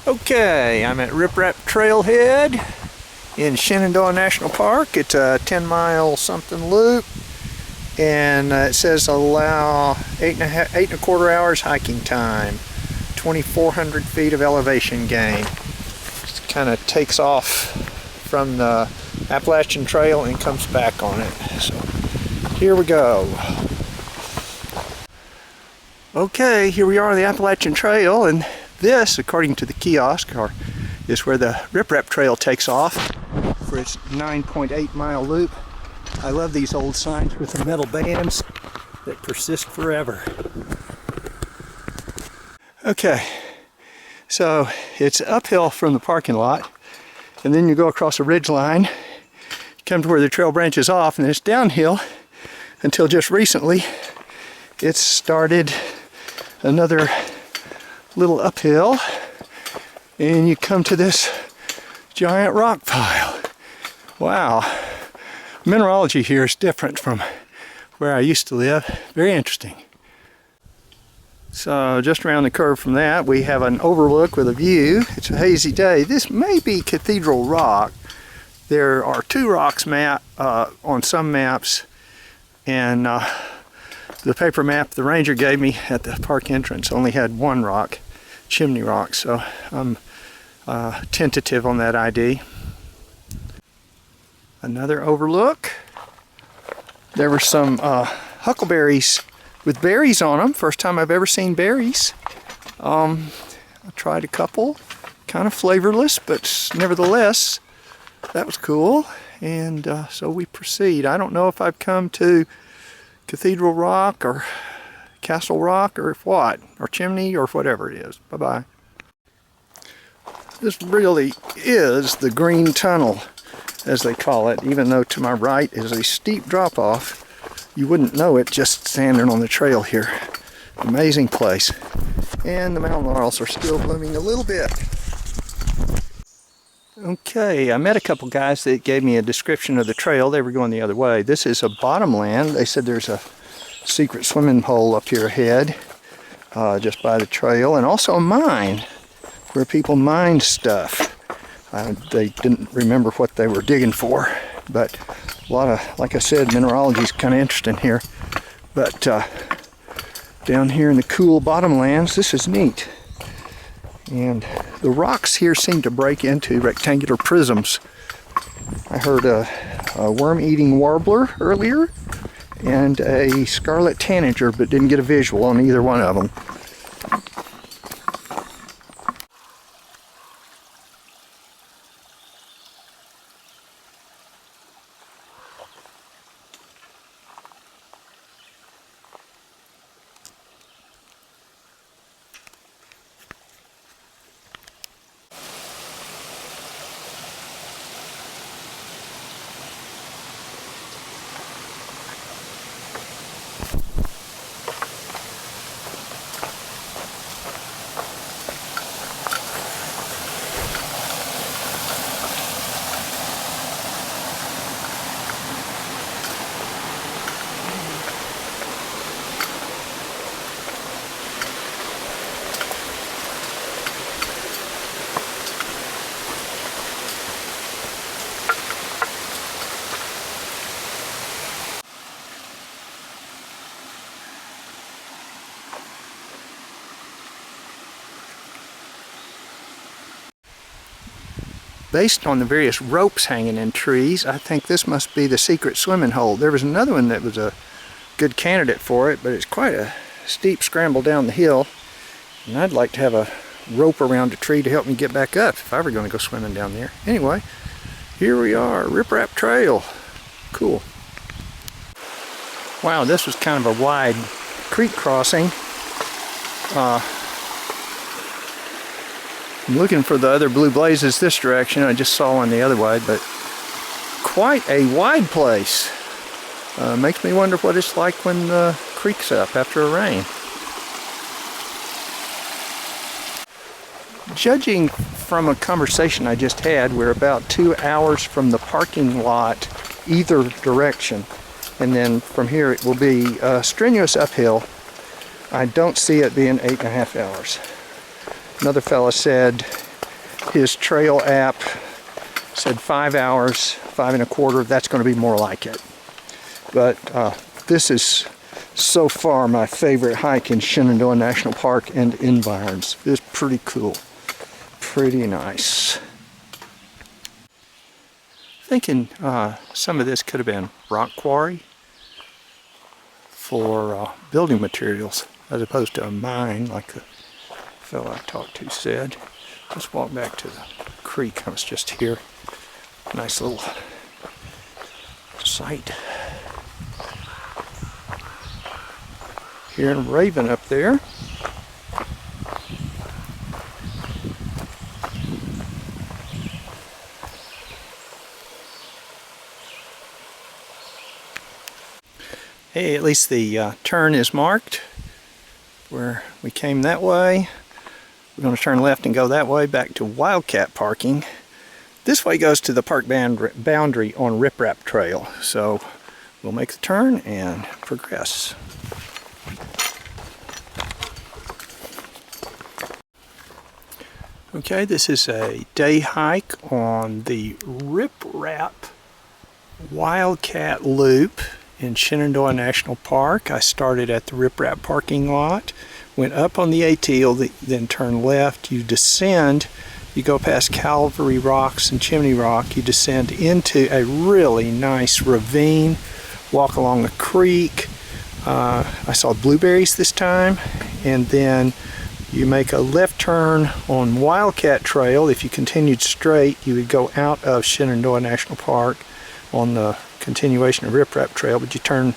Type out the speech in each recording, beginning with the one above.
Okay, I'm at Riprap Trailhead in Shenandoah National Park. It's a 10-mile something loop, and it says allow 8.25 hours hiking time, 2,400 feet of elevation gain. It kind of takes off from the Appalachian Trail and comes back on it. So here we go. Okay, here we are on the Appalachian Trail, and this, according to the kiosk, is where the Riprap Trail takes off for its 9.8 mile loop. I love these old signs with the metal bands that persist forever. Okay, so it's uphill from the parking lot, and then you go across a ridge line, come to where the trail branches off, and it's downhill until just recently it's started another little uphill, and you come to this giant rock pile. Wow, mineralogy here is different from where I used to live. Very interesting. So just around the curve from that, we have an overlook with a view. It's a hazy day. This may be Cathedral Rock. There are two rocks on some maps, and the paper map the ranger gave me at the park entrance only had one rock, Chimney Rock, so I'm tentative on that ID. Another overlook. There were some huckleberries with berries on them. First time I've ever seen berries. I tried a couple, kind of flavorless, but nevertheless, that was cool. And so we proceed. I don't know if I've come to Cathedral Rock or Castle Rock or what, or Chimney or whatever it is. Bye-bye. This really is the Green Tunnel, as they call it, even though to my right is a steep drop-off. You wouldn't know it just standing on the trail here. Amazing place. And the mountain laurels are still blooming a little bit. Okay, I met a couple guys that gave me a description of the trail. They were going the other way. This is a bottomland. They said there's a secret swimming hole up here ahead, just by the trail, and also a mine where people mine stuff. They didn't remember what they were digging for, but a lot of, like I said, mineralogy is kind of interesting here. But down here in the cool bottomlands, this is neat. And the rocks here seem to break into rectangular prisms. I heard a worm-eating warbler earlier and a scarlet tanager, but didn't get a visual on either one of them. Based on the various ropes hanging in trees, I think this must be the secret swimming hole. There was another one that was a good candidate for it, but it's quite a steep scramble down the hill. And I'd like to have a rope around a tree to help me get back up if I were going to go swimming down there. Anyway, here we are, Riprap Trail. Cool. Wow, this was kind of a wide creek crossing. I'm looking for the other blue blazes this direction. I just saw one the other way, but quite a wide place. Makes me wonder what it's like when the creek's up after a rain. Judging from a conversation I just had, we're about 2 hours from the parking lot either direction. And then from here it will be strenuous uphill. I don't see it being 8.5 hours. Another fella said his trail app said 5 hours, 5 1/4. That's going to be more like it. But this is so far my favorite hike in Shenandoah National Park and environs. It's pretty cool. Pretty nice. Thinking some of this could have been rock quarry for building materials as opposed to a mine like the fellow I talked to said. Let's walk back to the creek. I was just here. Nice little site. Hearing a raven up there. Hey, at least the turn is marked where we came that way. We're going to turn left and go that way back to Wildcat parking. This way goes to the park boundary on Riprap Trail. So we'll make the turn and progress. Okay, this is a day hike on the Riprap Wildcat Loop in Shenandoah National Park. I started at the Riprap parking lot, went up on the ATL, then turned left. You descend, you go past Calvary Rocks and Chimney Rock, you descend into a really nice ravine, walk along the creek. I saw blueberries this time, and then you make a left turn on Wildcat Trail. If you continued straight, you would go out of Shenandoah National Park on the continuation of Riprap Trail, but you turn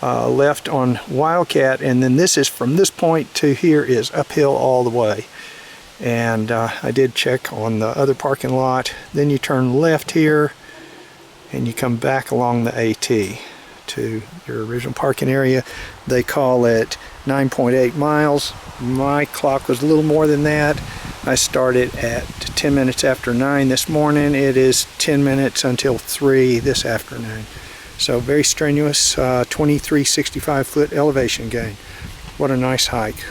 left on Wildcat, and then this is from this point to here is uphill all the way. And I did check on the other parking lot. Then you turn left here and you come back along the AT to your original parking area. They call it 9.8 miles. My clock was a little more than that. I started at 10 minutes after 9 this morning. It is 10 minutes until 3 this afternoon. So very strenuous, 2365 foot elevation gain. What a nice hike.